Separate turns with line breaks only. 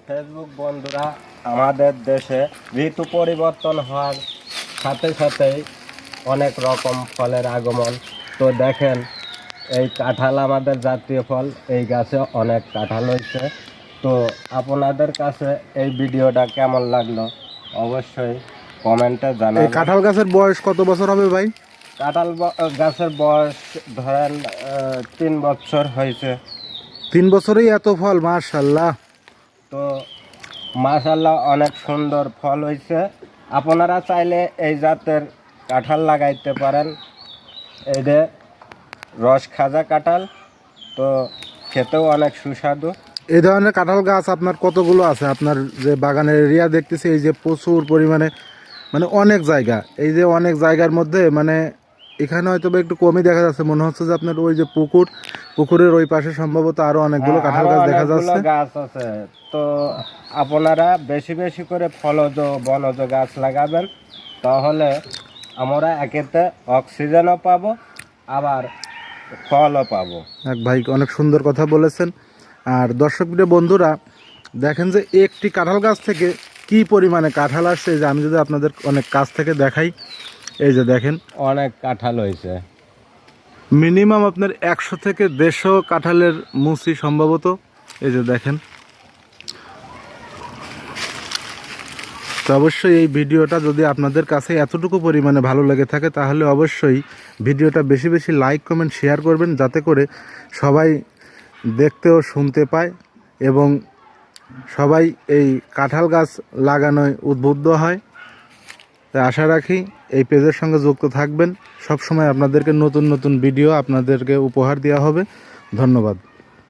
Facebook বন্ধুরা, আমাদের দেশে ঋতু পরিবর্তন হওয়ার সাথে সাথেই অনেক রকম ফলের আগমন। তো দেখেন, এই কাঁঠাল আমাদের জাতীয় ফল, এই গাছে অনেক কাঁঠাল হয়েছে। তো আপনাদের কাছে এই ভিডিওটা কেমন লাগলো অবশ্যই কমেন্টে
এই
জানাবেন।
কাঁঠাল গাছের বয়স কত বছর হবে ভাই?
কাঁঠাল গাছের বয়স ধরেন 3 বছর হয়েছে।
3 বছরেই এত ফল, মাশাআল্লাহ।
তো মাশাআল্লাহ অনেক সুন্দর ফল হয়েছে। আপনারা চাইলে এই জাতের কাঁঠাল লাগাইতে পারেন। এই যে রস খাজা কাঁঠাল, তো খেতেও অনেক সুস্বাদু।
এই ধরনের কাঁঠাল গাছ আপনার কতগুলো আছে? আপনার যে বাগানের এরিয়া দেখতেছি, এই যে প্রচুর পরিমাণে, মানে অনেক জায়গা, এই যে অনেক জায়গার মধ্যে, মানে এখানে হয়তো বা একটু কমই দেখা যাচ্ছে। মনে হচ্ছে যে আপনার ওই যে পুকুরের ওই পাশে সম্ভবত আরো অনেকগুলো কাঁঠাল গাছ দেখা যাচ্ছে।
গাছ আছে। তো আপনারা বেশি বেশি করে ফলজ বনজ গাছ লাগাবেন, তাহলে আমরা একেতে অক্সিজেনও পাবো, আবার ফলও পাবো।
এক ভাই অনেক সুন্দর কথা বলেছেন। আর দর্শক বন্ধুরা, দেখেন যে একটি কাঁঠাল গাছ থেকে কি পরিমাণে কাঁঠাল আসছে। যে আমি যদি আপনাদের অনেক কাছ থেকে দেখাই, এই যে দেখেন
অনেক কাঁঠাল হয়েছে।
মিনিমাম আপনার 100 থেকে 150 কাঁঠালের মুচি সম্ভবত। এই যে দেখেন। তো অবশ্যই এই ভিডিওটা যদি আপনাদের কাছে এতটুকু পরিমাণে ভালো লেগে থাকে, তাহলে অবশ্যই ভিডিওটা বেশি বেশি লাইক কমেন্ট শেয়ার করবেন, যাতে করে সবাই দেখতে ও শুনতে পায় এবং সবাই এই কাঁঠাল গাছ লাগানোয় উদ্বুদ্ধ হয়। তাই আশা রাখি এই পেজের সঙ্গে যুক্ত থাকবেন। সব সময় আপনাদেরকে নতুন নতুন ভিডিও আপনাদেরকে উপহার দেওয়া হবে। ধন্যবাদ।